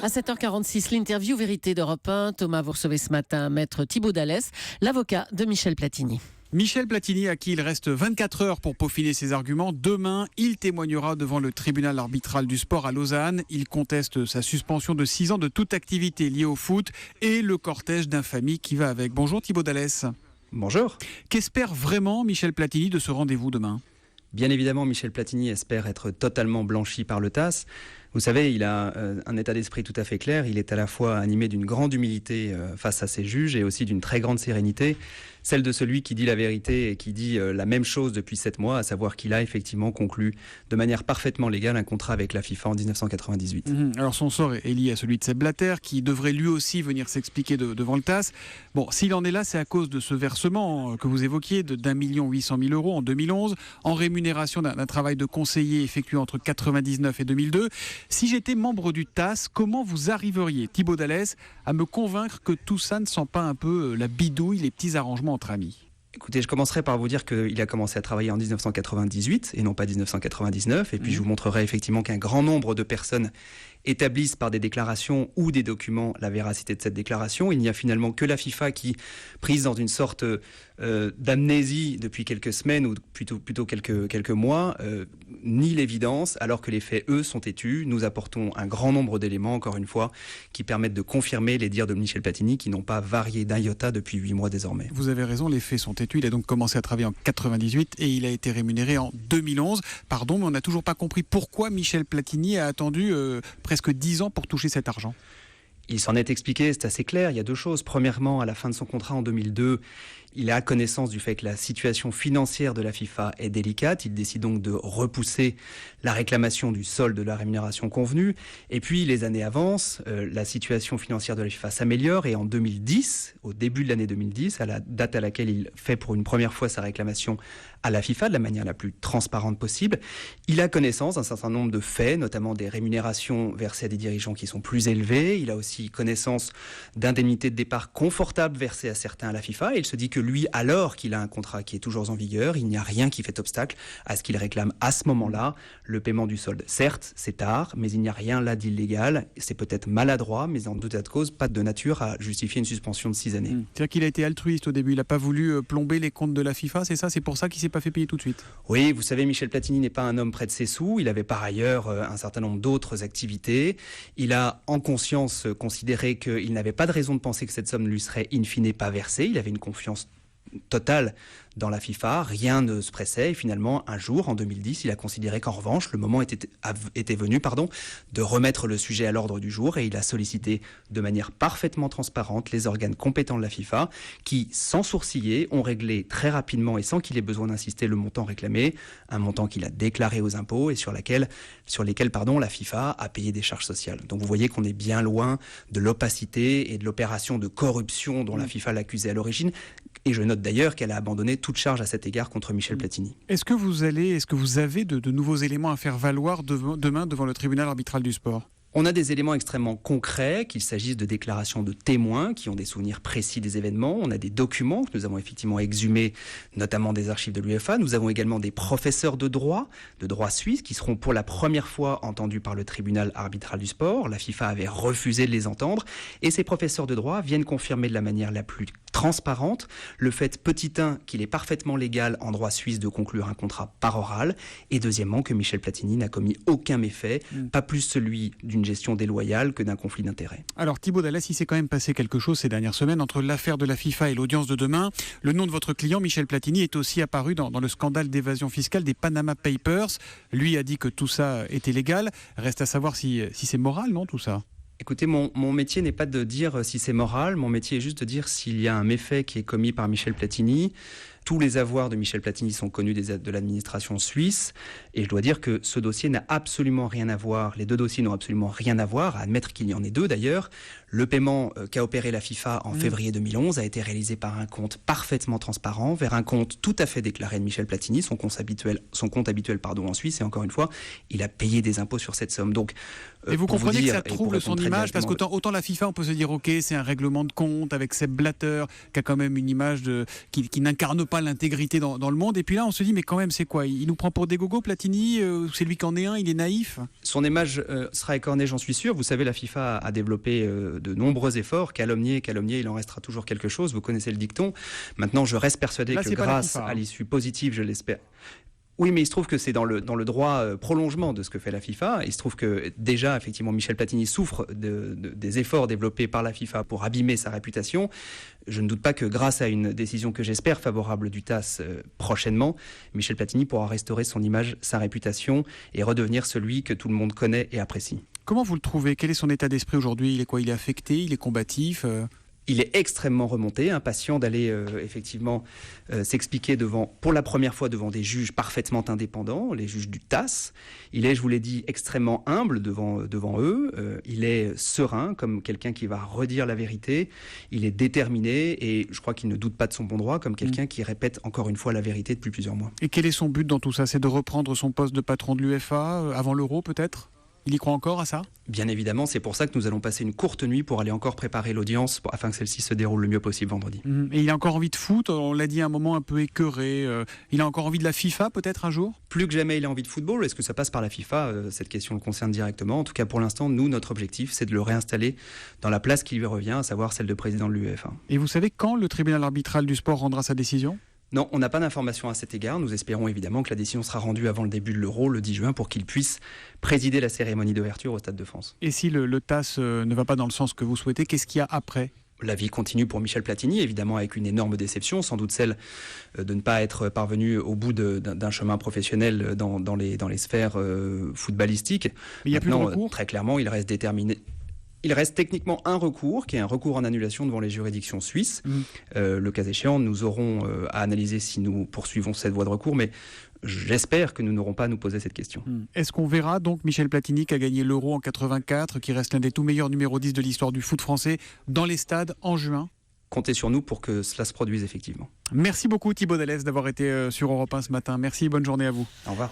À 7h46, l'interview vérité d'Europe 1. Thomas, vous recevez ce matin Maître Thibault Dallès, l'avocat de Michel Platini. Michel Platini, à qui il reste 24 heures pour peaufiner ses arguments. Demain, il témoignera devant le tribunal arbitral du sport à Lausanne. Il conteste sa suspension de 6 ans de toute activité liée au foot et le cortège d'infamie qui va avec. Bonjour Thibault Dallès. Bonjour. Qu'espère vraiment Michel Platini de ce rendez-vous demain ? Bien évidemment, Michel Platini espère être totalement blanchi par le TAS. Vous savez, il a un état d'esprit tout à fait clair. Il est à la fois animé d'une grande humilité face à ses juges et aussi d'une très grande sérénité, celle de celui qui dit la vérité et qui dit la même chose depuis 7 mois, à savoir qu'il a effectivement conclu de manière parfaitement légale un contrat avec la FIFA en 1998. Alors son sort est lié à celui de Sepp Blatter, qui devrait lui aussi venir s'expliquer devant le TAS. Bon, s'il en est là, c'est à cause de ce versement que vous évoquiez d'1 800 000 € en 2011, en rémunération d'un travail de conseiller effectué entre 1999 et 2002. Si j'étais membre du TAS, comment vous arriveriez, Thibault Dallès, à me convaincre que tout ça ne sent pas un peu la bidouille, les petits arrangements entre amis ? Écoutez, je commencerai par vous dire qu'il a commencé à travailler en 1998 et non pas 1999. Et puis je vous montrerai effectivement qu'un grand nombre de personnes établissent par des déclarations ou des documents la véracité de cette déclaration. Il n'y a finalement que la FIFA qui, prise dans une sorte d'amnésie depuis quelques semaines ou plutôt quelques mois, nie l'évidence alors que les faits, eux, sont têtus. Nous apportons un grand nombre d'éléments, encore une fois, qui permettent de confirmer les dires de Michel Platini qui n'ont pas varié d'un iota depuis 8 mois désormais. Vous avez raison, les faits sont têtus. Il a donc commencé à travailler en 98 et il a été rémunéré en 2011. Pardon, mais on n'a toujours pas compris pourquoi Michel Platini a attendu presque 10 ans pour toucher cet argent. Il s'en est expliqué, c'est assez clair. Il y a deux choses. Premièrement, à la fin de son contrat en 2002, il a connaissance du fait que la situation financière de la FIFA est délicate. Il décide donc de repousser la réclamation du solde de la rémunération convenue. Et puis, les années avancent, la situation financière de la FIFA s'améliore. Et en 2010, au début de l'année 2010, à la date à laquelle il fait pour une première fois sa réclamation à la FIFA de la manière la plus transparente possible, il a connaissance d'un certain nombre de faits, notamment des rémunérations versées à des dirigeants qui sont plus élevées. Il a aussi connaissance d'indemnités de départ confortables versées à certains à la FIFA. Et il se dit que lui, alors qu'il a un contrat qui est toujours en vigueur, il n'y a rien qui fait obstacle à ce qu'il réclame à ce moment-là le paiement du solde. Certes, c'est tard, mais il n'y a rien là d'illégal. C'est peut-être maladroit, mais en tout état de cause, pas de nature à justifier une suspension de 6 années. C'est-à-dire qu'il a été altruiste au début. Il n'a pas voulu plomber les comptes de la FIFA, c'est ça ? C'est pour ça qu'il ne s'est pas fait payer tout de suite ? Oui, vous savez, Michel Platini n'est pas un homme près de ses sous. Il avait par ailleurs un certain nombre d'autres activités. Il a en conscience considéré qu'il n'avait pas de raison de penser que cette somme lui serait in fine pas versée. Il avait une confiance totale dans la FIFA, rien ne se pressait et finalement un jour en 2010 il a considéré qu'en revanche le moment était venu de remettre le sujet à l'ordre du jour et il a sollicité de manière parfaitement transparente les organes compétents de la FIFA qui sans sourciller ont réglé très rapidement et sans qu'il ait besoin d'insister le montant réclamé, un montant qu'il a déclaré aux impôts et sur lesquels la FIFA a payé des charges sociales. Donc vous voyez qu'on est bien loin de l'opacité et de l'opération de corruption dont la FIFA l'accusait à l'origine. Et je note d'ailleurs qu'elle a abandonné toute charge à cet égard contre Michel Platini. Est-ce que vous avez de nouveaux éléments à faire valoir demain devant le tribunal arbitral du sport ? On a des éléments extrêmement concrets, qu'il s'agisse de déclarations de témoins qui ont des souvenirs précis des événements. On a des documents que nous avons effectivement exhumés, notamment des archives de l'UEFA. Nous avons également des professeurs de droit suisse, qui seront pour la première fois entendus par le tribunal arbitral du sport. La FIFA avait refusé de les entendre. Et ces professeurs de droit viennent confirmer de la manière la plus transparente le fait, petit 1, qu'il est parfaitement légal en droit suisse de conclure un contrat par oral. Et deuxièmement, que Michel Platini n'a commis aucun méfait, pas plus celui d'une gestion déloyale que d'un conflit d'intérêts. Alors Thibault Dallès, il s'est quand même passé quelque chose ces dernières semaines entre l'affaire de la FIFA et l'audience de demain. Le nom de votre client, Michel Platini, est aussi apparu dans le scandale d'évasion fiscale des Panama Papers. Lui a dit que tout ça était légal. Reste à savoir si c'est moral, non, tout ça ? Écoutez, mon métier n'est pas de dire si c'est moral, mon métier est juste de dire s'il y a un méfait qui est commis par Michel Platini. Tous les avoirs de Michel Platini sont connus de l'administration suisse et je dois dire que ce dossier n'a absolument rien à voir, les deux dossiers n'ont absolument rien à voir, à admettre qu'il y en ait deux d'ailleurs. Le paiement qu'a opéré la FIFA en février 2011 a été réalisé par un compte parfaitement transparent vers un compte tout à fait déclaré de Michel Platini, son compte habituel en Suisse et encore une fois, il a payé des impôts sur cette somme. Donc, et vous comprenez que ça trouble son image parce qu'autant la FIFA on peut se dire ok c'est un règlement de compte avec Sepp Blatter qui a quand même une image qui n'incarne pas pas l'intégrité dans le monde. Et puis là, on se dit, mais quand même, c'est quoi? Il nous prend pour des gogos, Platini? C'est lui qui en est un, il est naïf? Son image sera écornée, j'en suis sûr. Vous savez, la FIFA a développé de nombreux efforts. Calomnier, il en restera toujours quelque chose. Vous connaissez le dicton. Maintenant, je reste persuadé Là, que c'est pas la grâce FIFA, hein. à l'issue positive, je l'espère. Oui, mais il se trouve que c'est dans le droit prolongement de ce que fait la FIFA. Il se trouve que déjà, effectivement, Michel Platini souffre des efforts développés par la FIFA pour abîmer sa réputation. Je ne doute pas que grâce à une décision que j'espère favorable du TAS prochainement, Michel Platini pourra restaurer son image, sa réputation et redevenir celui que tout le monde connaît et apprécie. Comment vous le trouvez? Quel est son état d'esprit aujourd'hui? Il est quoi? Il est affecté? Il est combatif? Il est extrêmement remonté, impatient d'aller effectivement s'expliquer pour la première fois devant des juges parfaitement indépendants, les juges du TAS. Il est, je vous l'ai dit, extrêmement humble devant eux. Il est serein, comme quelqu'un qui va redire la vérité. Il est déterminé et je crois qu'il ne doute pas de son bon droit, comme quelqu'un qui répète encore une fois la vérité depuis plusieurs mois. Et quel est son but dans tout ça? C'est de reprendre son poste de patron de l'UEFA avant l'Euro, peut-être? Il y croit encore à ça? Bien évidemment, c'est pour ça que nous allons passer une courte nuit pour aller encore préparer l'audience afin que celle-ci se déroule le mieux possible vendredi. Et il a encore envie de foot, on l'a dit à un moment un peu écœuré. Il a encore envie de la FIFA peut-être un jour? Plus que jamais, il a envie de football. Est-ce que ça passe par la FIFA? Cette question le concerne directement. En tout cas, pour l'instant, nous, notre objectif, c'est de le réinstaller dans la place qui lui revient, à savoir celle de président de l'UEFA. Et vous savez quand le tribunal arbitral du sport rendra sa décision? Non, on n'a pas d'informations à cet égard. Nous espérons évidemment que la décision sera rendue avant le début de l'Euro, le 10 juin, pour qu'il puisse présider la cérémonie d'ouverture au Stade de France. Et si le TAS ne va pas dans le sens que vous souhaitez, qu'est-ce qu'il y a après? La vie continue pour Michel Platini, évidemment avec une énorme déception, sans doute celle de ne pas être parvenu au bout d'un chemin professionnel dans les sphères footballistiques. Mais il n'y a plus de recours? Très clairement, il reste déterminé. Il reste techniquement un recours, qui est un recours en annulation devant les juridictions suisses. Le cas échéant, nous aurons à analyser si nous poursuivons cette voie de recours, mais j'espère que nous n'aurons pas à nous poser cette question. Est-ce qu'on verra donc Michel Platini qui a gagné l'Euro en 84, qui reste l'un des tout meilleurs numéro 10 de l'histoire du foot français, dans les stades en juin? Comptez sur nous pour que cela se produise effectivement. Merci beaucoup Thibaut Dallès d'avoir été sur Europe 1 ce matin. Merci, bonne journée à vous. Au revoir.